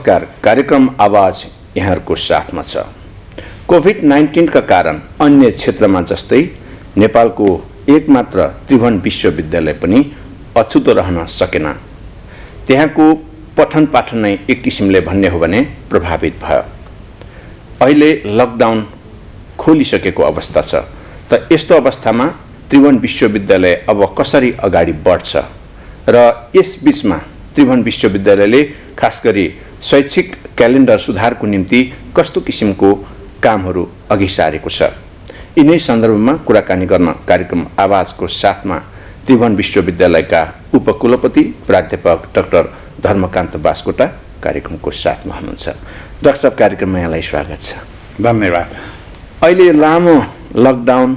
नमस्कार। कार्यक्रम आवाज यहाँहरूको साथमा छ। कोभिड-19 का कारण अन्य क्षेत्रमा जस्तै नेपालको एकमात्र त्रिभुवन विश्वविद्यालय पनि अछुतो रहन सकेन। त्यहाँको पठन पाठन नै एक किसिमले भन्ने हो भने प्रभावित भयो। अहिले लकडाउन खोलिसकेको अवस्था छ। त यस्तो अवस्थामा त्रिभुवन विश्वविद्यालय अब कसरी अगाडि बढ्छ र यस बीचमा त्रिभुवन विश्वविद्यालयले खास गरी शैक्षिक क्यालेन्डर सुधारको निम्ति कस्तो किसिमको कामहरू अघि सारेको छ, यिनै सन्दर्भमा कुराकानी गर्न कार्यक्रम आवाजको साथमा त्रिभुवन विश्वविद्यालयका उपकुलपति प्राध्यापक डाक्टर धर्मकान्त बास्कोटा कार्यक्रमको साथमा हुनुहुन्छ। डाक्टर साहब, कार्यक्रममा यहाँलाई स्वागत छ। धन्यवाद। अहिले लामो लकडाउन,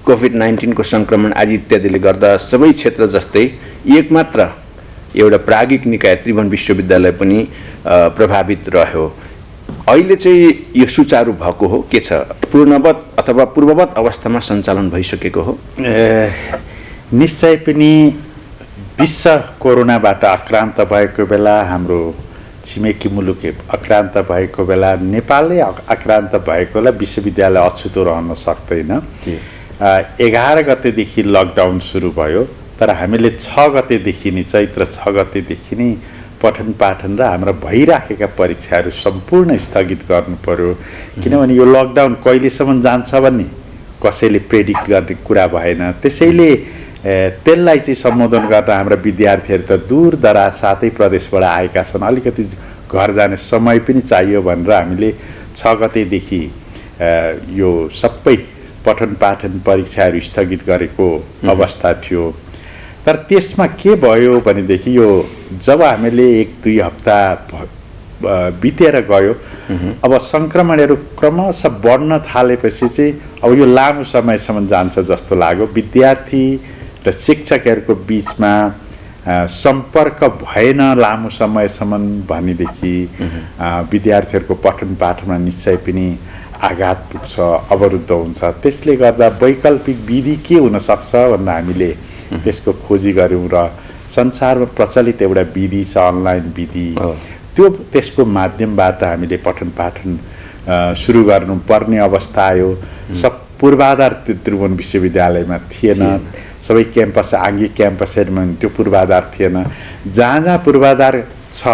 कोभिड-19 को संक्रमण आदि इत्यादिले गर्दा सबै क्षेत्र जस्तै एकमात्र एउटा प्राज्ञिक निकाय त्रिभुवन विश्वविद्यालय पनि प्रभावित रह्यो। अहिले चाहिँ यो सुचारू भएको हो के छ? पूर्णवत अथवा पूर्ववत अवस्थामा सञ्चालन भइसकेको हो? निश्चय पनि विश्व कोरोनाबाट आक्रान्त भएको बेला, हाम्रो छिमेकी मुलुक आक्रान्त भएको बेला, नेपालले आक्रान्त भएको बेला विश्वविद्यालय अछुतो रहन सक्दैन। 11 गतेदेखि लकडाउन सुरु भयो, तर हामीले 6 गतेदेखि नै, चैत्र 6 गतेदेखि नै पठन पाठन र हाम्रा भइराखेका परीक्षाहरू सम्पूर्ण स्थगित गर्नु पर्यो। किनभने यो लकडाउन कहिलेसम्म जान्छ भन्ने कसैले प्रेडिक्ट गर्ने कुरा भएन। त्यसैले त्यसलाई चाहिँ सम्बोधन गर्न हाम्रा विद्यार्थीहरू त दूर दराज सातै प्रदेशबाट आएका छन्। अलिकति घर जाने समय पनि चाहियो भनेर हामीले 6 गतेदेखि यो सबै पठन पाठन परीक्षाहरू स्थगित गरेको अवस्था थियो। तर त्यसमा के भयो भनेदेखि यो जब हामीले 1-2 हप्ता बितेर गयो, अब सङ्क्रमणहरू क्रमशः बढ्न थालेपछि चाहिँ अब यो लामो समयसम्म जान्छ जस्तो लाग्यो। विद्यार्थी र शिक्षकहरूको बिचमा सम्पर्क भएन लामो समयसम्म भनेदेखि विद्यार्थीहरूको पठन पाठनमा निश्चय पनि आघात पुग्छ, अवरुद्ध हुन्छ। त्यसले गर्दा वैकल्पिक विधि के हुनसक्छ भनेर हामीले त्यसको खोजी गऱ्यौँ र संसारमा प्रचलित एउटा विधि छ, अनलाइन विधि। त्यसको माध्यमबाट हामीले पठन पाठन सुरु गर्नुपर्ने अवस्था आयो। सब पूर्वाधार त्रिभुवन विश्वविद्यालयमा थिएन। सबै क्याम्पस, आङ्गिक क्याम्पसहरूमा त्यो पूर्वाधार थिएन। जहाँ जहाँ पूर्वाधार छ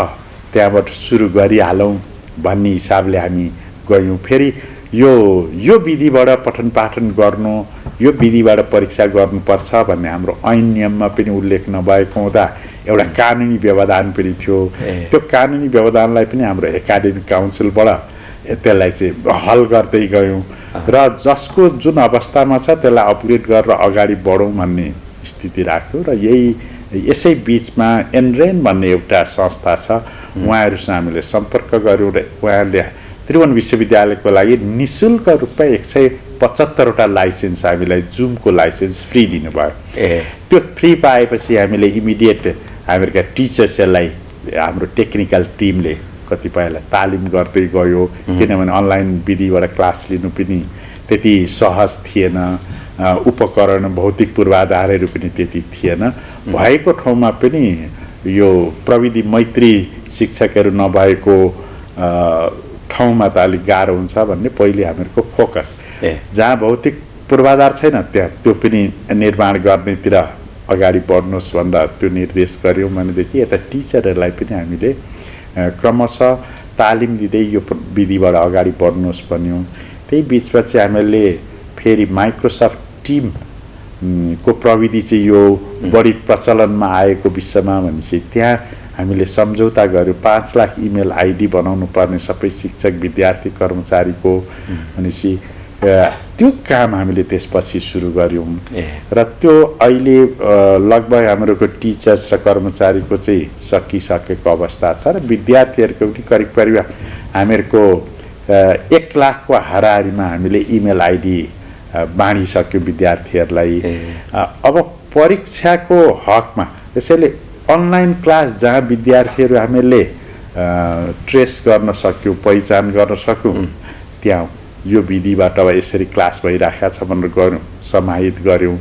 त्यहाँबाट सुरु गरिहालौँ भन्ने हिसाबले हामी गयौँ। फेरि यो विधिबाट पठन पाठन गर्नु, यो विधिबाट परीक्षा गर्नुपर्छ भन्ने हाम्रो ऐन नियममा पनि उल्लेख नभएको हुँदा एउटा कानुनी व्यवधान पनि थियो। त्यो कानुनी व्यवधानलाई पनि हाम्रो एकाडेमिक काउन्सिलबाट त्यसलाई चाहिँ हल गर्दै गयौँ र जसको जुन अवस्थामा छ त्यसलाई अपग्रेड गरेर अगाडि बढौँ भन्ने स्थिति राख्यो। र यसै बिचमा एनरेन भन्ने एउटा संस्था छ, उहाँहरूसँग हामीले सम्पर्क गऱ्यौँ र उहाँहरूले त्रिभुवन विश्वविद्यालयको लागि निःशुल्क रूपमा 175वटा लाइसेन्स हामीलाई जुमको लाइसेन्स फ्री दिनुभयो। त्यो फ्री पाएपछि हामीले इमिडिएट हामीहरूका टिचर्सहरूलाई हाम्रो टेक्निकल टिमले कतिपयलाई तालिम गर्दै गयो। किनभने अनलाइन विधिबाट क्लास लिनु पनि त्यति सहज थिएन, उपकरण भौतिक पूर्वाधारहरू पनि त्यति थिएन। भएको ठाउँमा पनि यो प्रविधि मैत्री शिक्षकहरू नभएको ठाउँमा त अलिक गाह्रो हुन्छ भन्ने पहिले हामीहरूको फोकस। जहाँ भौतिक पूर्वाधार छैन त्यहाँ त्यो पनि निर्माण गर्नेतिर अगाडि बढ्नुहोस् भनेर त्यो निर्देश गऱ्यौँ भनेदेखि यता टिचरहरूलाई पनि हामीले क्रमशः तालिम दिँदै यो विधिबाट अगाडि बढ्नुहोस् भन्यौँ। त्यही बिचमा चाहिँ हामीले फेरि माइक्रोसफ्ट टिम को प्रविधि चाहिँ यो बढी प्रचलनमा आएको विश्वमा भनेपछि त्यहाँ हामीले सम्झौता गऱ्यौँ। 5 लाख इमेल आइडी बनाउनु पर्ने सबै शिक्षक, विद्यार्थी, कर्मचारीको भनेपछि त्यो काम हामीले त्यसपछि सुरु गऱ्यौँ। र त्यो अहिले लगभग हामीहरूको टिचर्स र कर्मचारीको चाहिँ सकिसकेको अवस्था छ र विद्यार्थीहरूको पनि करिब हामीहरूको 1 लाखको हाराहारीमा हामीले इमेल आइडी बाँडिसक्यो विद्यार्थीहरूलाई। अब परीक्षाको हकमा त्यसैले अनलाइन क्लास जहाँ विद्यार्थीहरू हामीले ट्रेस गर्न सक्यौँ, पहिचान गर्न सक्यौँ, त्यहाँ यो विधिबाट अब यसरी क्लास भइराखेको छ भनेर गऱ्यौँ, समाहित गऱ्यौँ।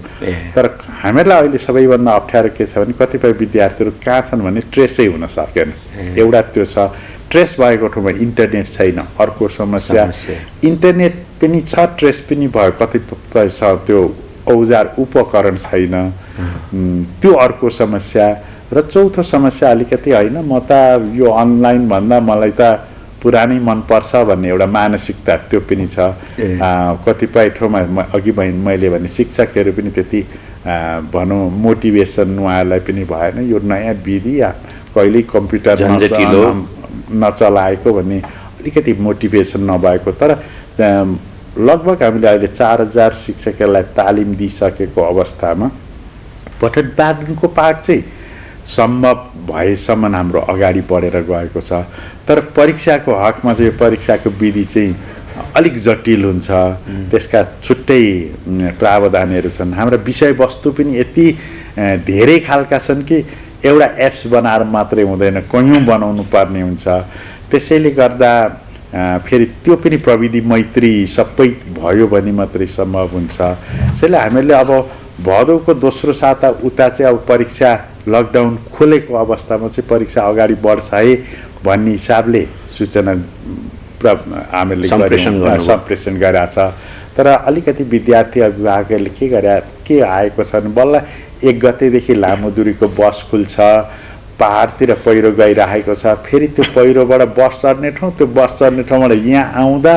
तर हामीहरूलाई अहिले सबैभन्दा अप्ठ्यारो के छ भने कतिपय विद्यार्थीहरू कहाँ छन् भने ट्रेसै हुन सकेन। एउटा त्यो छ। ट्रेस भएको ठाउँमा इन्टरनेट छैन, अर्को समस्या। इन्टरनेट पनि छ, ट्रेस पनि भयो, कतिपय छ त्यो औजार उपकरण छैन, त्यो अर्को समस्या। र चौथो समस्या अलिकति होइन, म त यो अनलाइन भन्दा मलाई त पुरानै मनपर्छ भन्ने एउटा मानसिकता त्यो पनि छ। कतिपय ठाउँमा अघि मैले भने शिक्षकहरू पनि त्यति भनौँ मोटिभेसन उहाँहरूलाई पनि भएन, यो नयाँ विधि कहिल्यै कम्प्युटर नचलाएको भन्ने अलिकति मोटिभेसन नभएको। तर लगभग हामीले अहिले 4000 शिक्षकहरूलाई तालिम दिइसकेको अवस्थामा पठन पाठनको पाठ चाहिँ सम्भव भएसम्म हाम्रो अगाडि बढेर गएको छ। तर परीक्षाको हकमा चाहिँ परीक्षाको विधि चाहिँ अलिक जटिल हुन्छ, त्यसका छुट्टै प्रावधानहरू छन्। हाम्रा विषयवस्तु पनि यति धेरै खालका छन् कि एउटा एप्स बनाएर मात्रै हुँदैन, कयौँ बनाउनु पर्ने हुन्छ। त्यसैले गर्दा फेरि त्यो पनि प्रविधि मैत्री सबै भयो भने मात्रै सम्भव हुन्छ। त्यसैले हामीले अब भदौको दोस्रो साता उता चाहिँ अब परीक्षा लकडाउन खोलेको अवस्थामा चाहिँ परीक्षा अगाडि बढ्छ है भन्ने हिसाबले सूचना हामीले सम्प्रेषण गरेका छ। तर अलिकति विद्यार्थी अभिभावकहरूले के आएको छ भने बल्ल 1 गतेदेखि लामो दूरीको बस खुल्छ, पहाडतिर पहिरो गइरहेको छ, फेरि त्यो पहिरोबाट बस चढ्ने ठाउँ, त्यो बस चढ्ने ठाउँबाट यहाँ आउँदा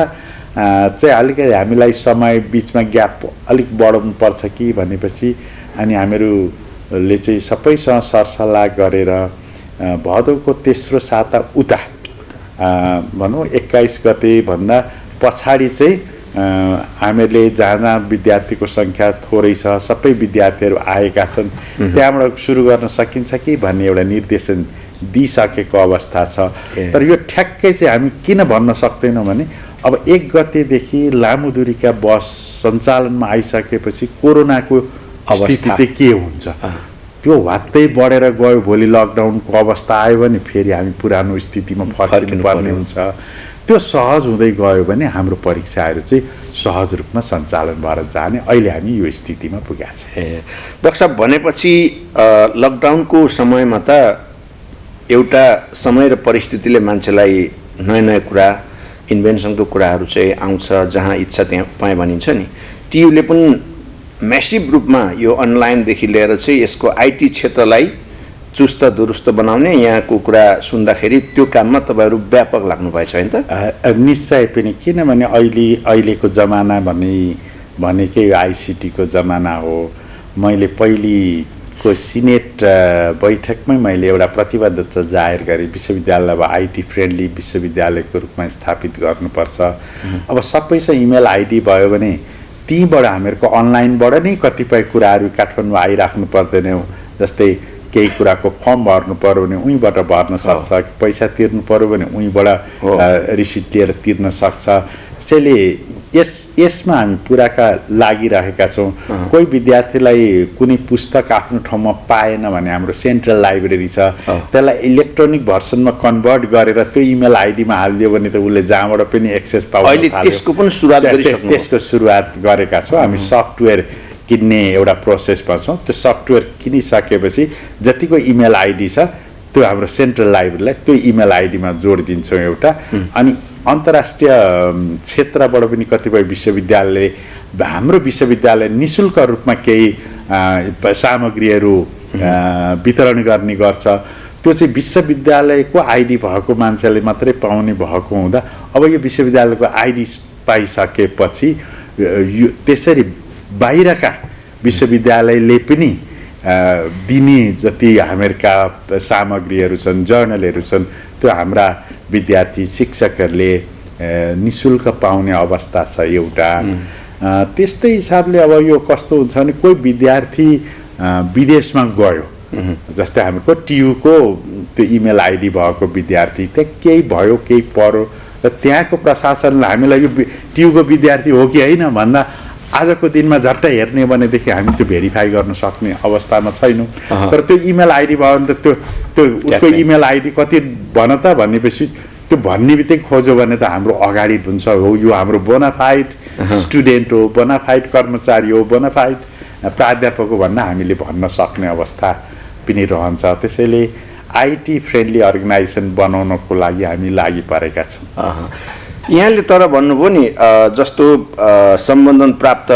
चाहिँ अलिकति हामीलाई समय बिचमा ग्याप अलिक बढाउनु पर्छ कि भनेपछि अनि हामीहरूले चाहिँ सबैसँग सरसल्लाह गरेर भदौको तेस्रो साता उता भनौँ 21 गते भन्दा पछाडि चाहिँ हामीहरूले जहाँ विद्यार्थीको सङ्ख्या थोरै छ, सबै विद्यार्थीहरू आएका छन्, त्यहाँबाट सुरु गर्न सकिन्छ कि भन्ने एउटा निर्देशन दिइसकेको अवस्था छ। तर यो ठ्याक्कै चाहिँ हामी किन भन्न सक्दैनौँ भने अब 1 गतेदेखि लामो दूरीका बस सञ्चालनमा आइसकेपछि कोरोनाको स्थिति चाहिँ के हुन्छ, त्यो वात्तै बढेर गयो, भोलि लकडाउनको अवस्था आयो भने फेरि हामी पुरानो स्थितिमा फर्किनु पर्ने हुन्छ। त्यो सहज हुँदै गयो भने हाम्रो परीक्षाहरू चाहिँ सहज रूपमा सञ्चालन भएर जाने अहिले हामी यो स्थितिमा पुगेका छौँ। डाक्टर साहब, भनेपछि लकडाउनको समयमा त एउटा समय र परिस्थितिले मान्छेलाई नयाँ नयाँ कुरा, इन्भेन्सनको कुराहरू चाहिँ आउँछ, जहाँ इच्छा त्यहाँ पाएँ भनिन्छ नि। टियुले पनि म्यासिभ रूपमा यो अनलाइनदेखि लिएर चाहिँ यसको आइटी क्षेत्रलाई चुस्त दुरुस्त बनाउने यहाँको कुरा सुन्दाखेरि त्यो काममा तपाईँहरू व्यापक लाग्नुभएछ होइन त? निश्चय पनि, किनभने अहिलेको जमाना भनेकै आइसिटीको जमाना हो। मैले पहिलेको सिनेट बैठकमै मैले एउटा प्रतिबद्धता जाहेर गरेँ, विश्वविद्यालय अब आइटी फ्रेन्डली विश्वविद्यालयको रूपमा स्थापित गर्नुपर्छ। अब सबैसँग इमेल आइडी भयो भने तीबाट हामीहरूको अनलाइनबाट नै कतिपय कुराहरू काठमाडौँ आइराख्नु पर्दैन। जस्तै केही कुराको फर्म भर्नु पर्यो भने उहीँबाट भर्न सक्छ, पैसा तिर्नु पर्यो भने उहीँबाट रिसिट लिएर तिर्न सक्छ। त्यसैले यसमा हामी पुराका लागिरहेका छौँ। कोही विद्यार्थीलाई कुनै पुस्तक आफ्नो ठाउँमा पाएन भने हाम्रो सेन्ट्रल लाइब्रेरी छ, त्यसलाई इलेक्ट्रोनिक भर्सनमा कन्भर्ट गरेर त्यो इमेल आइडीमा हालिदियो भने त उसले जहाँबाट पनि एक्सेस पाउँछ। त्यसको सुरुवात गरेका छौँ हामी। सफ्टवेयर किन्ने एउटा प्रोसेसमा छौँ। त्यो सफ्टवेयर किनिसकेपछि जतिको इमेल आइडी छ त्यो हाम्रो सेन्ट्रल लाइब्रेरीलाई त्यो इमेल आइडीमा जोडिदिन्छौँ एउटा। अनि अन्तर्राष्ट्रिय क्षेत्रबाट पनि कतिपय विश्वविद्यालयले हाम्रो विश्वविद्यालय निःशुल्क रूपमा केही सामग्रीहरू वितरण गर्ने गर्छ। त्यो चाहिँ विश्वविद्यालयको आइडी भएको मान्छेले मात्रै पाउने भएको हुँदा अब यो विश्वविद्यालयको आइडी पाइसकेपछि यो त्यसरी बाहिरका विश्वविद्यालयले पनि दिने जति हामीहरूका सामग्रीहरू छन्, जर्नलहरू छन्, त्यो हाम्रा विद्यार्थी शिक्षकहरूले निःशुल्क पाउने अवस्था छ एउटा। त्यस्तै हिसाबले अब यो कस्तो हुन्छ भने कोही विद्यार्थी विदेशमा गयो, जस्तै हाम्रो टियुको त्यो इमेल आइडी भएको विद्यार्थी त्यहाँ केही भयो केही पर्यो र त्यहाँको प्रशासनले हामीलाई यो टियुको विद्यार्थी हो कि होइन भन्दा आजको दिनमा झट्टै हेर्ने भनेदेखि हामी त्यो भेरिफाई गर्न सक्ने अवस्थामा छैनौँ। तर त्यो इमेल आइडी भयो भने त त्यो उसको इमेल आइडी कति भन त भनेपछि त्यो भन्ने बित्तिकै खोज्यो भने त हाम्रो अगाडि हुन्छ, हो यो हाम्रो बोनाफाइड स्टुडेन्ट हो, बोनाफाइड कर्मचारी हो, बोनाफाइड प्राध्यापक हो भन्न हामीले भन्न सक्ने अवस्था पनि रहन्छ। त्यसैले आइटी फ्रेन्डली अर्गनाइजेसन बनाउनको लागि हामी लागि परेका छौँ। यहाँले तर भन्नुभयो नि जस्तो सम्बन्धन प्राप्त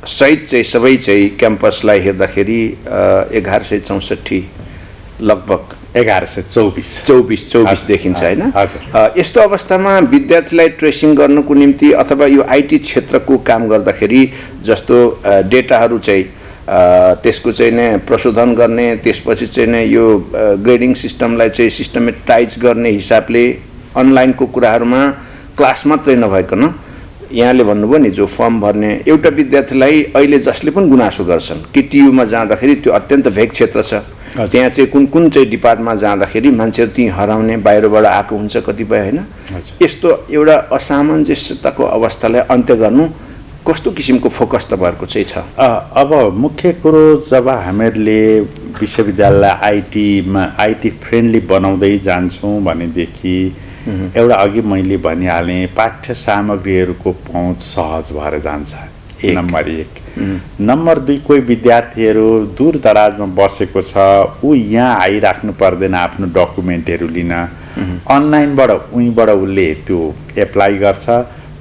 सहित चाहिँ सबै चाहिँ क्याम्पसलाई हेर्दाखेरि 1164 लगभग 1124 देखिन्छ होइन। हजुर। यस्तो अवस्थामा विद्यार्थीलाई ट्रेसिङ गर्नको निम्ति अथवा यो आइटी क्षेत्रको काम गर्दाखेरि जस्तो डेटाहरू चाहिँ त्यसको चाहिँ नै प्रशोधन गर्ने, त्यसपछि चाहिँ नै यो ग्रेडिङ सिस्टमलाई चाहिँ सिस्टमेटाइज गर्ने हिसाबले अनलाइनको कुराहरूमा क्लास मात्रै नभइकन यहाँले भन्नुभयो नि जो फर्म भर्ने एउटा विद्यार्थीलाई अहिले जसले पनि गुनासो गर्छन् कि टियुमा जाँदाखेरि त्यो अत्यन्त भेग क्षेत्र छ, त्यहाँ चाहिँ कुन कुन चाहिँ डिपार्टमा जाँदाखेरि मान्छेहरू त्यहीँ हराउने बाहिरबाट आएको हुन्छ कतिपय होइन। यस्तो एउटा असामञ्जस्यताको अवस्थालाई अन्त्य गर्नु कस्तो किसिमको फोकस तपाईँहरूको चाहिँ छ? अब मुख्य कुरो जब हामीहरूले विश्वविद्यालयलाई आइटी फ्रेन्डली बनाउँदै जान्छौँ भनेदेखि एउटा अघि मैले भनिहालेँ पाठ्य सामग्रीहरूको पहुँच सहज भएर जान्छ, नम्बर 1। नम्बर 2, कोही विद्यार्थीहरू दूर दराजमा बसेको छ, ऊ यहाँ आइराख्नु पर्दैन आफ्नो डकुमेन्टहरू लिन, अनलाइनबाट उहीँबाट उसले त्यो एप्लाई गर्छ,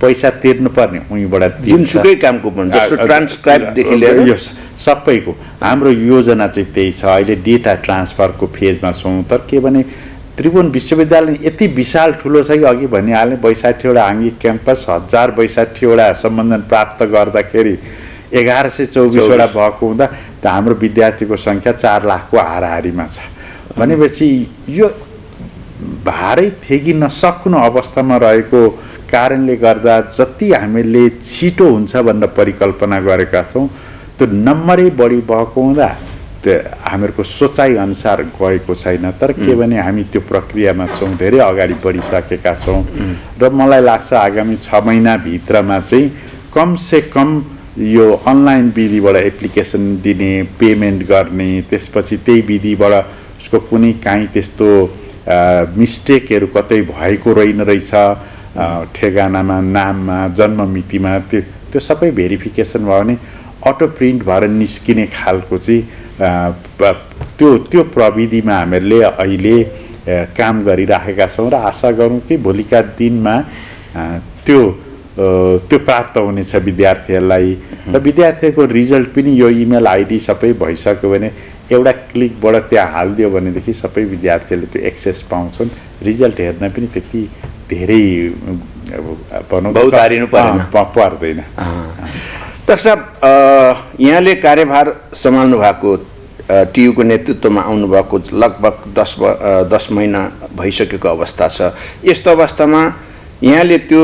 पैसा तिर्नुपर्ने उहीँबाट जुनसुकै कामको पनि जस्तो ट्रान्सक्राइबदेखि लिएर यो सबैको हाम्रो योजना चाहिँ त्यही छ। अहिले डेटा ट्रान्सफरको फेजमा छौँ। तर के भने त्रिभुवन विश्वविद्यालय यति विशाल ठुलो छ कि अघि भनिहालेँ 62वटा आङ्गिक क्याम्पस, 1062वटा सम्बन्धन प्राप्त गर्दाखेरि 1124वटा भएको हुँदा त हाम्रो विद्यार्थीको सङ्ख्या 4 लाखको हाराहारीमा छ भनेपछि यो भारै थेगी नसक्नु अवस्थामा रहेको कारणले गर्दा जति हामीले छिटो हुन्छ भनेर परिकल्पना गरेका छौँ त्यो नम्बरै बढी भएको हुँदा त्यो हामीहरूको सोचाइ अनुसार गएको छैन। तर के भने हामी त्यो प्रक्रियामा छौँ, धेरै अगाडि बढिसकेका छौँ र मलाई लाग्छ आगामी 6 महिनाभित्रमा चाहिँ कमसे कम यो अनलाइन विधिबाट एप्लिकेसन दिने, पेमेन्ट गर्ने, त्यसपछि त्यही विधिबाट उसको कुनै काहीँ त्यस्तो मिस्टेकहरू कतै भएको रहेछ ठेगानामा, नाममा, जन्ममितिमा, त्यो सबै भेरिफिकेसन भयो भने अटो प्रिन्ट भएर निस्किने खालको चाहिँ त्यो प्रविधिमा हामीहरूले अहिले काम गरिराखेका छौँ र आशा गरौँ कि भोलिका दिनमा त्यो प्राप्त हुनेछ विद्यार्थीहरूलाई र विद्यार्थीहरूको रिजल्ट पनि यो इमेल आइडी सबै भइसक्यो भने एउटा क्लिकबाट त्यहाँ हालिदियो भनेदेखि सबै विद्यार्थीहरूले त्यो एक्सेस पाउँछन्। रिजल्ट हेर्न पनि त्यति धेरै पर्दैन। डाक्टर साहब, यहाँले कार्यभार सम्हाल्नु भएको टियुको नेतृत्वमा आउनुभएको लगभग 10 महिना भइसकेको अवस्था छ। यस्तो अवस्थामा यहाँले त्यो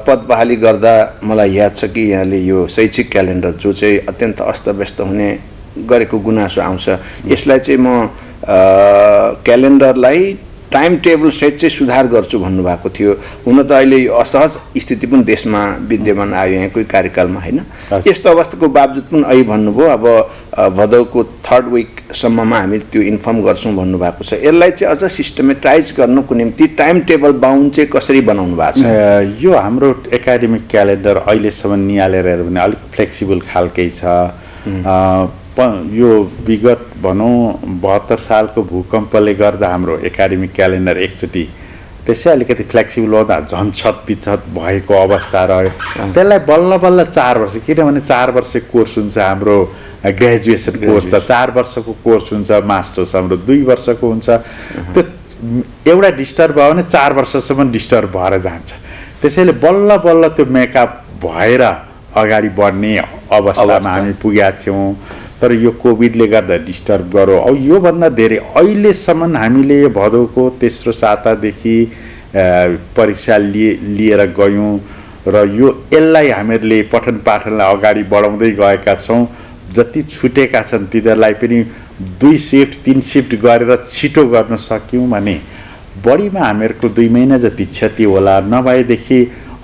पद बहाली गर्दा मलाई याद छ कि यहाँले यो शैक्षिक क्यालेन्डर जो चाहिँ अत्यन्त अस्तव्यस्त हुने गरेको गुनासो आउँछ, यसलाई चाहिँ म क्यालेन्डरलाई टाइम टेबल सहित चाहिँ सुधार गर्छु भन्नुभएको थियो। हुन त अहिले यो असहज स्थिति पनि देशमा विद्यमान आयो यहाँकै कार्यकालमा होइन। यस्तो अवस्थाको बावजुद पनि अहिले भन्नुभयो अब भदौको 3rd विकसम्ममा हामी त्यो इन्फर्म गर्छौँ भन्नुभएको छ। यसलाई चाहिँ अझ सिस्टमेटाइज गर्नुको निम्ति टाइम टेबल बााउन्ड चाहिँ कसरी बनाउनु भएको छ? यो हाम्रो एकाडेमिक क्यालेन्डर अहिलेसम्म निहालेर हेऱ्यो भने अलिक फ्लेक्सिबल खालकै छ। यो विगत भनौँ 72 सालको भूकम्पले गर्दा हाम्रो एकाडेमिक क्यालेन्डर एकचोटि त्यसै अलिकति फ्लेक्सिबल हुँदा झन्झट पिछत भएको अवस्था रह्यो। त्यसलाई बल्ल बल्ल 4 वर्ष, किनभने 4 वर्ष कोर्स हुन्छ हाम्रो ग्रेजुएसन कोर्स, त 4 वर्षको कोर्स हुन्छ, मास्टर्स हाम्रो 2 वर्षको हुन्छ। त्यो एउटा डिस्टर्ब भयो भने 4 वर्षसम्म डिस्टर्ब भएर जान्छ। त्यसैले बल्ल बल्ल त्यो मेकअप भएर अगाडि बढ्ने अवस्थामा हामी पुगेका थियौँ। तर यो कोभिडले गर्दा डिस्टर्ब गऱ्यो। अब योभन्दा धेरै अहिलेसम्म हामीले भदौको तेस्रो सातादेखि परीक्षा लिएर गयौँ र यसलाई हामीहरूले पठन पाठनलाई अगाडि बढाउँदै गएका छौँ। जति छुटेका छन् तिनीहरूलाई पनि 2 शिफ्ट 3 शिफ्ट गरेर छिटो गर्न सक्यौँ भने बढीमा हामीहरूको 2 महिना जति क्षति होला, नभएदेखि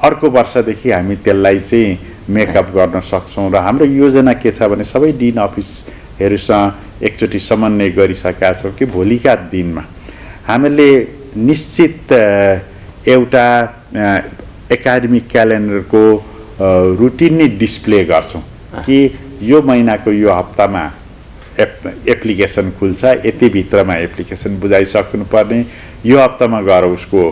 अर्को वर्षदेखि हामी त्यसलाई चाहिँ मेकअप गर्न सक्छौँ। र हाम्रो योजना के छ भने सबै डिन अफिसहरूसँग एकचोटि समन्वय गरिसकेका छौँ कि भोलिका दिनमा हामीले निश्चित एउटा एकाडेमिक क्यालेन्डरको रुटिन नै डिस्प्ले गर्छौँ कि यो महिनाको यो हप्तामा एप्लिकेसन खुल्छ, यति भित्रमा एप्लिकेसन बुझाइसक्नुपर्ने, यो हप्तामा गएर उसको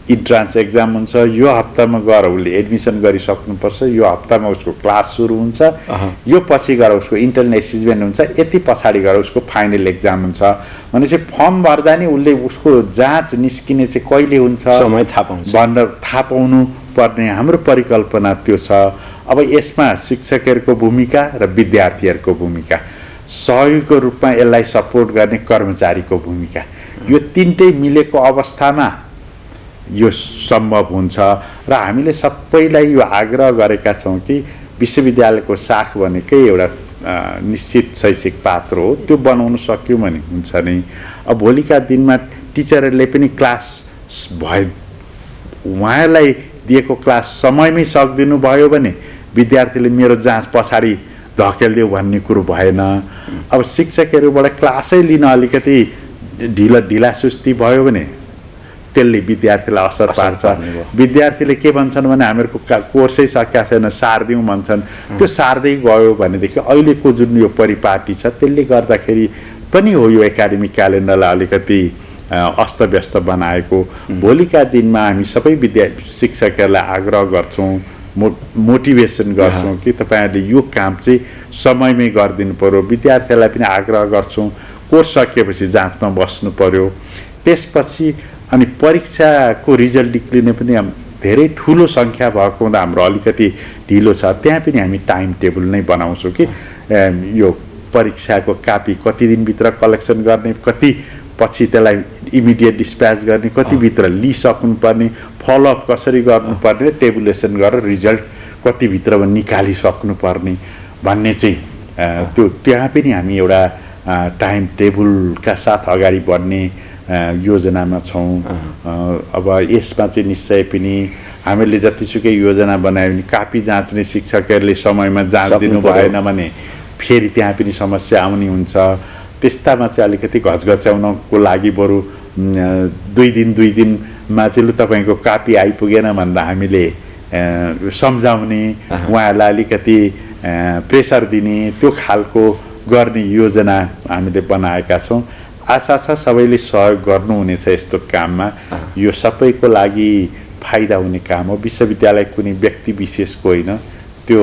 इन्ट्रान्स एक्जाम हुन्छ, यो हप्तामा गएर उसले एडमिसन गरिसक्नुपर्छ, यो हप्तामा उसको क्लास सुरु हुन्छ, यो पछि गएर उसको इन्टर्नल एसेसमेन्ट हुन्छ, यति पछाडि गएर उसको फाइनल एक्जाम हुन्छ भनेपछि फर्म भर्दा नि उसले उसको जाँच निस्किने चाहिँ कहिले हुन्छ समय थाहा पाउँछ भनेर थाहा पाउनु पर्ने हाम्रो परिकल्पना त्यो छ। अब यसमा शिक्षकहरूको भूमिका र विद्यार्थीहरूको भूमिका, सहयोगको रूपमा यसलाई सपोर्ट गर्ने कर्मचारीको भूमिका, यो तीनटै मिलेको अवस्थामा यो सम्भव हुन्छ। र हामीले सबैलाई यो आग्रह गरेका छौँ कि विश्वविद्यालयको साख भनेकै एउटा निश्चित शैक्षिक पात्र हो, त्यो बनाउन सक्यौँ भने हुन्छ नै। अब भोलिका दिनमा टिचरहरूले पनि क्लास भए उहाँलाई दिएको क्लास समयमै सकिदिनु भयो भने विद्यार्थीले मेरो जाँच पछाडि धकेलिदियो भन्ने कुरो भएन। अब शिक्षकहरूबाट क्लासै लिन अलिकति ढिला सुस्ती भयो भने त्यसले विद्यार्थीलाई असर पार्छ। विद्यार्थीले के भन्छन् भने हामीहरूको कोर्सै सकिएको छैन, सार्दिउँ भन्छन्। त्यो सार्दै गयो भनेदेखि अहिलेको जुन यो परिपाटी छ त्यसले गर्दाखेरि पनि हो यो एकाडेमिक क्यालेन्डरलाई अलिकति अस्तव्यस्त बनाएको। भोलिका दिनमा हामी सबै शिक्षकहरूलाई आग्रह गर्छौँ, मोटिभेसन गर्छौँ कि तपाईँहरूले यो काम चाहिँ समयमै गरिदिनु पर्यो। विद्यार्थीहरूलाई पनि आग्रह गर्छौँ कोर्स सकिएपछि जाँचमा बस्नु पर्यो। त्यसपछि अनि परीक्षाको रिजल्ट निक्लिने पनि धेरै ठुलो सङ्ख्या भएको हुँदा हाम्रो अलिकति ढिलो छ, त्यहाँ पनि हामी टाइम टेबल नै बनाउँछौँ कि यो परीक्षाको कापी कति दिनभित्र कलेक्सन गर्ने, कति पछि त्यसलाई इमिडिएट डिस्प्याच गर्ने, कतिभित्र लिइसक्नुपर्ने, फलोअप कसरी गर्नुपर्ने, टेबुलेसन गरेर रिजल्ट कतिभित्रमा निकालिसक्नुपर्ने भन्ने चाहिँ त्यो त्यहाँ पनि हामी एउटा टाइम टेबलका साथ अगाडि बढ्ने योजनामा छौँ। अब यसमा चाहिँ निश्चय पनि हामीले जतिसुकै योजना बनायो भने कापी जाँच्ने शिक्षकहरूले समयमा जाँच दिनु भएन भने फेरि त्यहाँ पनि समस्या आउने हुन्छ। त्यस्तामा चाहिँ अलिकति घचघच्याउनको लागि बरु 2 दिनमा चाहिँ लु तपाईँको कापी आइपुगेन भनेर हामीले सम्झाउने, उहाँहरूलाई अलिकति प्रेसर दिने, त्यो खालको गर्ने योजना हामीले बनाएका छौँ। आशा छ सबैले सहयोग गर्नुहुनेछ यस्तो काममा। यो सबैको लागि फाइदा हुने काम हो। विश्वविद्यालय कुनै व्यक्ति विशेषको होइन, त्यो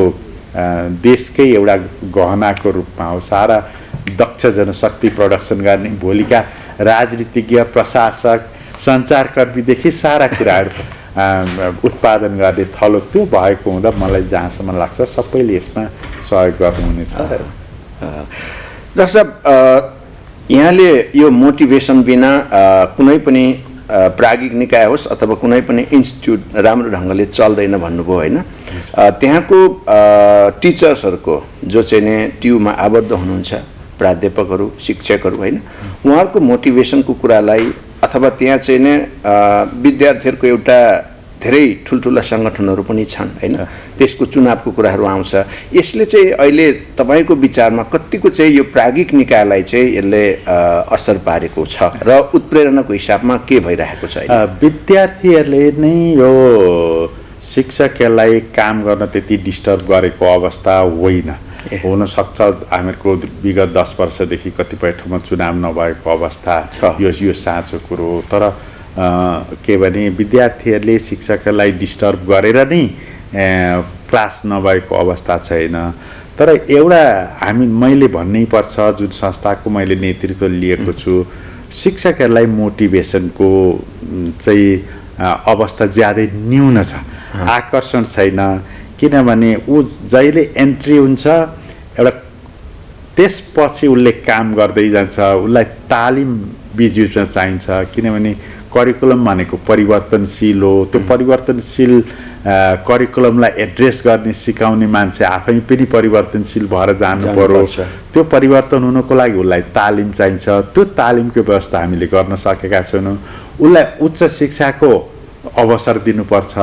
देशकै एउटा गहनाको रूपमा हो। सारा दक्ष जनशक्ति प्रडक्सन गर्ने भोलिका राजनीतिज्ञ, प्रशासक, सञ्चारकर्मीदेखि सारा कुराहरू उत्पादन गर्ने थलो त्यो भएको हुँदा मलाई जहाँसम्म लाग्छ सबैले यसमा सहयोग गर्नुहुनेछ। डाक्टर साहब, यहाँले यो मोटिभेसन बिना कुनै पनि प्राज्ञिक निकाय होस् अथवा कुनै पनि इन्स्टिट्युट राम्रो ढङ्गले चल्दैन भन्नुभयो होइन। त्यहाँको टिचर्सहरूको जो चाहिँ नि ट्युमा आबद्ध हुनुहुन्छ, प्राध्यापकहरू, शिक्षकहरू होइन, उहाँहरूको मोटिभेसनको कुरालाई अथवा त्यहाँ चाहिँ नि विद्यार्थीहरूको एउटा धेरै ठुल्ठुला सङ्गठनहरू पनि छन् होइन, त्यसको चुनावको कुराहरू आउँछ। यसले चाहिँ अहिले तपाईँको विचारमा कतिको चाहिँ यो प्राज्ञिक निकायलाई चाहिँ यसले असर पारेको छ र उत्प्रेरणाको हिसाबमा के भइरहेको छ? विद्यार्थीहरूले नै यो शिक्षकहरूलाई काम गर्न त्यति डिस्टर्ब गरेको अवस्था होइन। हुनसक्छ हामीहरूको विगत 10 वर्षदेखि कतिपय ठाउँमा चुनाव नभएको अवस्था छ, यो साँचो कुरो हो। तर के भने विद्यार्थीहरूले शिक्षकहरूलाई डिस्टर्ब गरेर नै क्लास नभएको अवस्था छैन। तर एउटा मैले भन्नै पर्छ, जुन संस्थाको मैले नेतृत्व लिएको छु, शिक्षकहरूलाई मोटिभेसनको चाहिँ अवस्था ज्यादै न्यून छ, आकर्षण छैन। किनभने ऊ जहिले एन्ट्री हुन्छ एउटा त्यसपछि उसले काम गर्दै जान्छ, उसलाई तालिम बिचबिचमा चाहिन्छ। किनभने करिकुलम भनेको परिवर्तनशील हो, त्यो परिवर्तनशील करिकुलमलाई एड्रेस गर्ने सिकाउने मान्छे आफै पनि परिवर्तनशील भएर जानु पर्यो। त्यो परिवर्तन हुनको लागि उसलाई तालिम चाहिन्छ। त्यो तालिमको व्यवस्था हामीले गर्न सकेका छैनौँ। उसलाई उच्च शिक्षाको अवसर दिनुपर्छ,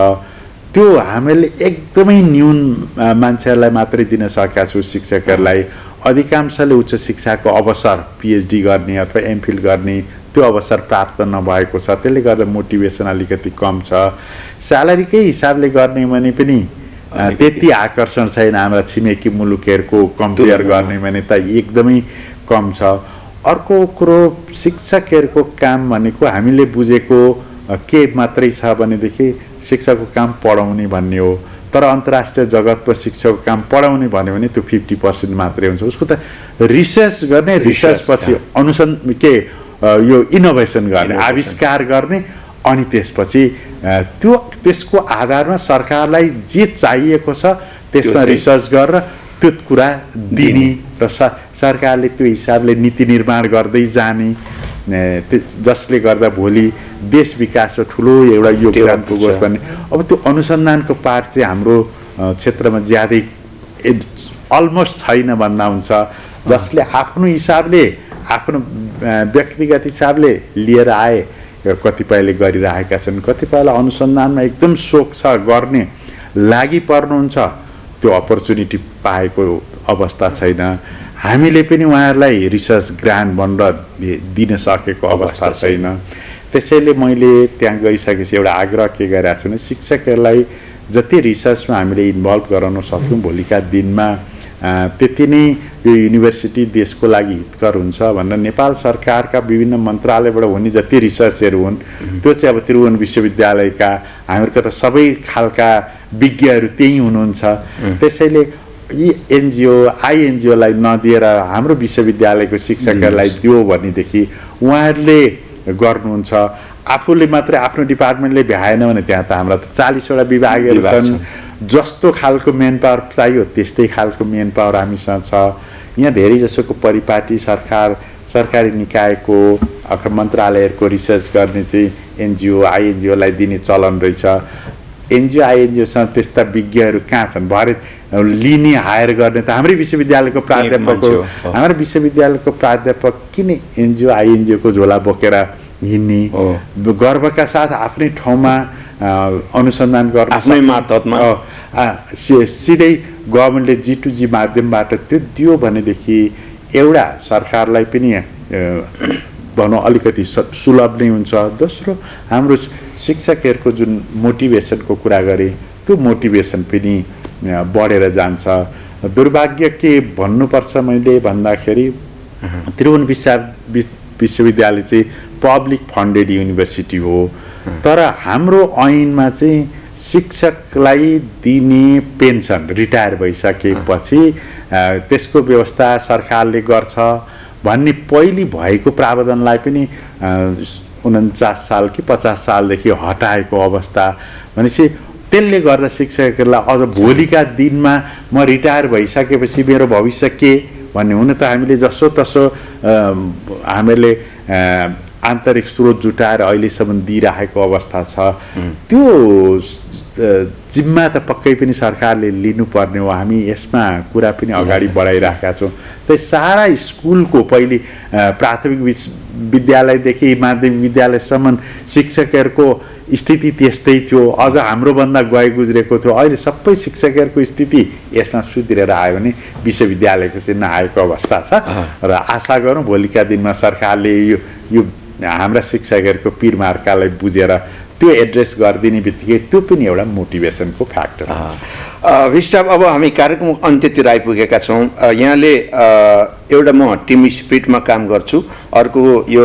त्यो हामीले एकदमै न्यून मान्छेहरूलाई मात्रै दिन सकेका छौँ। शिक्षकहरूलाई अधिकांशले उच्च शिक्षाको अवसर पिएचडी गर्ने अथवा एमफिल गर्ने त्यो अवसर प्राप्त नभएको छ। त्यसले गर्दा मोटिभेसन अलिकति कम छ। स्यालेरीकै हिसाबले गर्ने भने पनि त्यति आकर्षण छैन। हाम्रा छिमेकी मुलुकहरूको कम्पेयर गर्ने भने त एकदमै कम छ। अर्को कुरो शिक्षकहरूको काम भनेको हामीले बुझेको के मात्रै छ भनेदेखि शिक्षकको काम पढाउने भन्ने हो, तर अन्तर्राष्ट्रिय जगतमा शिक्षकको काम पढाउने भन्यो भने त्यो 50% मात्रै हुन्छ। उसको त रिसर्च गर्ने, रिसर्चपछि अनुसन्धान के यो इनोभेसन गर्ने, आविष्कार गर्ने, अनि त्यसपछि त्यसको आधारमा सरकारलाई जे चाहिएको छ त्यसमा रिसर्च गरेर त्यो कुरा दिने र सरकारले त्यो हिसाबले नीति निर्माण गर्दै जाने, जसले गर्दा भोलि देश विकासमा ठुलो एउटा योगदान पुगोस् भन्ने। अब त्यो अनुसन्धानको पार्ट चाहिँ हाम्रो क्षेत्रमा ज्यादै अलमोस्ट छैन भन्दा हुन्छ, जसले आफ्नो हिसाबले आफ्नो व्यक्तिगत हिसाबले लिएर आए कतिपयले गरिरहेका छन्, कतिपयलाई अनुसन्धानमा एकदम सोख छ, गर्ने लागि पर्नुहुन्छ, त्यो अपर्च्युनिटी पाएको अवस्था छैन। हामीले पनि उहाँहरूलाई रिसर्च ग्रान्ट भनेर दिन सकेको अवस्था छैन। त्यसैले मैले त्यहाँ गइसकेपछि एउटा आग्रह के गरिरहेको छु भने शिक्षकहरूलाई जति रिसर्चमा हामीले इन्भल्भ गराउन सक्यौँ भोलिका दिनमा त्यति नै यो युनिभर्सिटी देशको लागि हितकर हुन्छ भनेर नेपाल सरकारका विभिन्न मन्त्रालयबाट हुने जति रिसर्चहरू हुन् त्यो चाहिँ अब त्रिभुवन विश्वविद्यालयका हामीहरूको त सबै खालका विज्ञहरू त्यही हुनुहुन्छ। त्यसैले यी एनजिओ आइएनजिओलाई नदिएर हाम्रो विश्वविद्यालयको शिक्षकहरूलाई दियो भनेदेखि उहाँहरूले गर्नुहुन्छ। आफूले मात्रै आफ्नो डिपार्टमेन्टले भ्याएन भने त्यहाँ त हाम्रा त 40वटा विभागहरू छन्, जस्तो खालको मेन पावर चाहियो त्यस्तै खालको मेन पावर हामीसँग छ। यहाँ धेरै जसोको परिपाटी सरकारी निकायको अथवा मन्त्रालयहरूको रिसर्च गर्ने चाहिँ एनजिओ आइएनजिओलाई दिने चलन रहेछ। एनजिओ आइएनजिओसँग त्यस्ता विज्ञहरू कहाँ छन्? भरे लिने हायर गर्ने त हाम्रै विश्वविद्यालयको प्राध्यापक हो। हाम्रो विश्वविद्यालयको प्राध्यापक किन एनजिओ आइएनजिओको झोला बोकेर हिँड्ने? गर्वका साथ आफ्नै ठाउँमा अनुसन्धान गर्न आफ्नै मातहतमा सिधै गभर्मेन्टले G2G माध्यमबाट त्यो दियो भनेदेखि एउटा सरकारलाई पनि भनौँ अलिकति सुलभ नै हुन्छ। दोस्रो हाम्रो शिक्षकहरूको जुन मोटिभेसनको कुरा गरेँ त्यो मोटिभेसन पनि बढेर जान्छ। दुर्भाग्य के भन्नुपर्छ मैले भन्दाखेरि त्रिभुवन विश्वविद्यालय चाहिँ पब्लिक फन्डेड युनिभर्सिटी हो, तर हाम्रो ऐनमा चाहिँ शिक्षकलाई दिने पेन्सन रिटायर भइसकेपछि त्यसको व्यवस्था सरकारले गर्छ भन्ने पहिले भएको प्रावधानलाई पनि 49 साल कि 50 सालदेखि हटाएको अवस्था भनेपछि त्यसले गर्दा शिक्षकहरूलाई अझ भोलिका दिनमा म रिटायर भइसकेपछि मेरो भविष्य के भन्ने हुन त हामीले जसोतसो हामीले आन्तरिक स्रोत जुटाएर अहिलेसम्म दिइरहेको अवस्था छ। त्यो जिम्मा त पक्कै पनि सरकारले लिनुपर्ने हो। हामी यसमा कुरा पनि अगाडि बढाइरहेका छौँ। त्यही सारा स्कुलको पहिले प्राथमिक विद्यालयदेखि माध्यमिक विद्यालयसम्म शिक्षकहरूको स्थिति त्यस्तै थियो, अझ हाम्रोभन्दा गए गुज्रेको थियो। अहिले सबै शिक्षकहरूको स्थिति यसमा सुध्रेर आयो भने विश्वविद्यालयको चाहिँ नआएको अवस्था छ र आशा गरौँ भोलिका दिनमा सरकारले यो हाम्रा शिक्षकहरूको पिरमार्कालाई बुझेर त्यो एड्रेस गरिदिने बित्तिकै त्यो पनि एउटा मोटिभेसनको फ्याक्टर हुन्छ। विशाब अब हामी कार्यक्रम अन्त्यतिर आइपुगेका छौँ। यहाँले एउटा म टिम स्पिरिटमा काम गर्छु, अर्को यो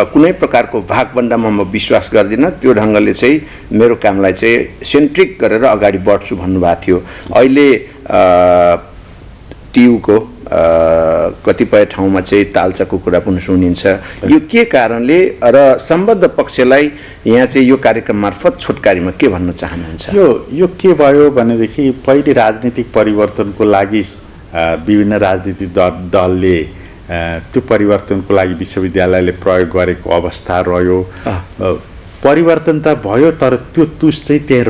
कुनै प्रकारको भागभन्डामा म विश्वास गर्दिनँ, त्यो ढङ्गले चाहिँ मेरो कामलाई चाहिँ सेन्ट्रिक गरेर अगाडि बढ्छु भन्नुभएको थियो। अहिले टियुको कतिपय ठाउँमा चाहिँ तालचाको कुरा पनि सुनिन्छ। यो के कारणले र सम्बद्ध पक्षलाई यहाँ चाहिँ यो कार्यक्रम मार्फत छोटकारीमा के भन्न चाहनुहुन्छ? यो के भयो भनेदेखि पहिले राजनीतिक परिवर्तनको लागि विभिन्न राजनीतिक दलले त्यो परिवर्तनको लागि विश्वविद्यालयले प्रयोग गरेको अवस्था रह्यो। परिवर्तन त भयो तर त्यो तुस चाहिँ त्यहाँ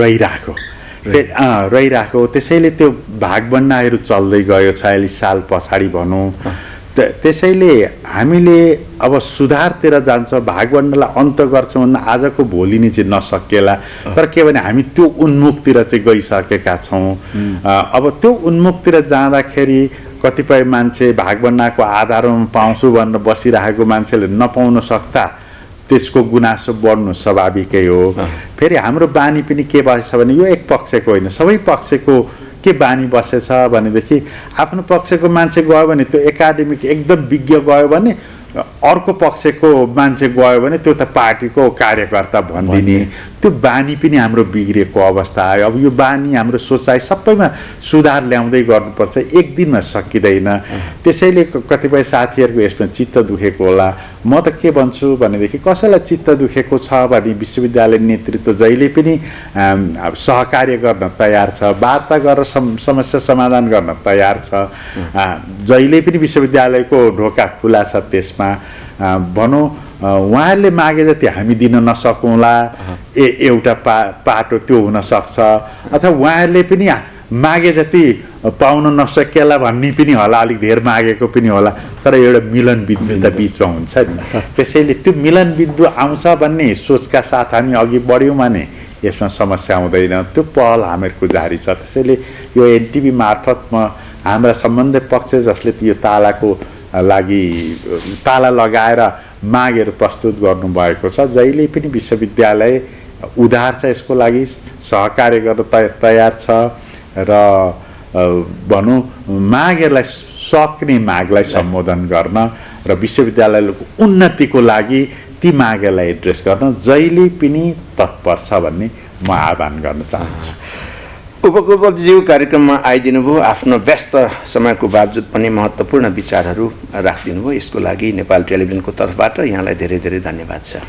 रहिरहेको। त्यसैले त्यो भागभन्डाहरू चल्दै गयो 46 साल पछाडि भनौँ। त्यसैले हामीले अब सुधारतिर जान्छ, भागभन्डालाई अन्त गर्छौँ भन्दा आजको भोलि नै चाहिँ नसकेला। तर के भने हामी त्यो उन्मुखतिर चाहिँ गइसकेका छौँ। अब त्यो उन्मुखतिर जाँदाखेरि कतिपय मान्छे भागभन्डाको आधारमा पाउँछु भनेर बसिरहेको मान्छेले नपाउन सक्दा त्यसको गुनासो बढ्नु स्वाभाविकै हो। फेरि हाम्रो बानी पनि के भएछ भने यो एक पक्षको होइन, सबै पक्षको के बानी बसेछ भनेदेखि आफ्नो पक्षको मान्छे गयो भने त्यो एकाडेमिक एकदम विज्ञ गयो भने अर्को पक्षको मान्छे गयो भने त्यो त पार्टीको कार्यकर्ता भनिदिने त्यो बानी पनि हाम्रो बिग्रेको अवस्था आयो। अब यो बानी हाम्रो सोचाइ सबैमा सुधार ल्याउँदै गर्नुपर्छ, एक दिनमा सकिँदैन। त्यसैले कतिपय साथीहरूको यसमा चित्त दुखेको होला। म त के भन्छु भनेदेखि कसैलाई चित्त दुखेको छ भने विश्वविद्यालय नेतृत्व जहिले पनि सहकार्य गर्न तयार छ, वार्ता गरेर समस्या समाधान गर्न तयार छ। जहिले पनि विश्वविद्यालयको ढोका खुला छ। त्यसमा भनौँ उहाँहरूले मागे जति हामी दिन नसकौँला, एउटा पाटो त्यो हुनसक्छ, अथवा उहाँहरूले पनि मागे जति पाउन नसकेला भन्ने पनि होला, अलिक धेर मागेको पनि होला, तर एउटा मिलन बिन्दु त बिचमा हुन्छ नि। त्यसैले त्यो मिलन बिन्दु आउँछ भन्ने सोचका साथ हामी अघि बढ्यौँ भने यसमा समस्या आउँदैन। त्यो पहल हामीहरूको जारी छ। त्यसैले यो एनटिभी मार्फत म हाम्रा सम्बन्धित पक्ष जसले यो तालाको लागि ताला लगाएर मागेर प्रस्तुत गर्नुभएको छ, जहिले पनि विश्वविद्यालय उदार छ, यसको लागि सहकार्य गर्न तयार छ र भनौँ मागहरूलाई सक्ने मागलाई सम्बोधन गर्न र विश्वविद्यालयको उन्नतिको लागि ती मागहरूलाई एड्रेस गर्न जहिले पनि तत्पर छ भन्ने म आह्वान गर्न चाहन्छु। उपकुलपतिज्यू कार्यक्रममा आइदिनु भयो, आफ्नो व्यस्त समयको बावजुद पनि महत्त्वपूर्ण विचारहरू राखिदिनु भयो। यसको लागि नेपाल टेलिभिजनको तर्फबाट यहाँलाई धेरै धेरै धन्यवाद छ।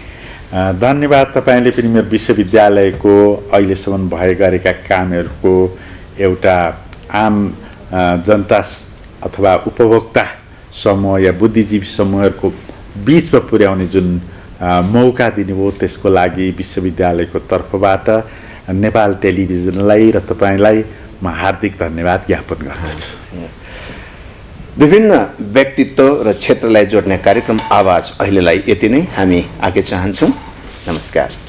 धन्यवाद। तपाईँले पनि मेरो विश्वविद्यालयको अहिलेसम्म भए गरेका कामहरूको एउटा आम जनता अथवा उपभोक्ता समूह या बुद्धिजीवी समूहहरूको बिचमा पुर्याउने जुन मौका दिनुभयो त्यसको लागि विश्वविद्यालयको तर्फबाट नेपाल टेलिभिजनलाई र तपाईँलाई म हार्दिक धन्यवाद ज्ञापन गर्दछु। विभिन्न व्यक्तित्व र क्षेत्रलाई जोड्ने कार्यक्रम आवाज अहिलेलाई यति नै। हामी आगे चाहन्छौँ। नमस्कार।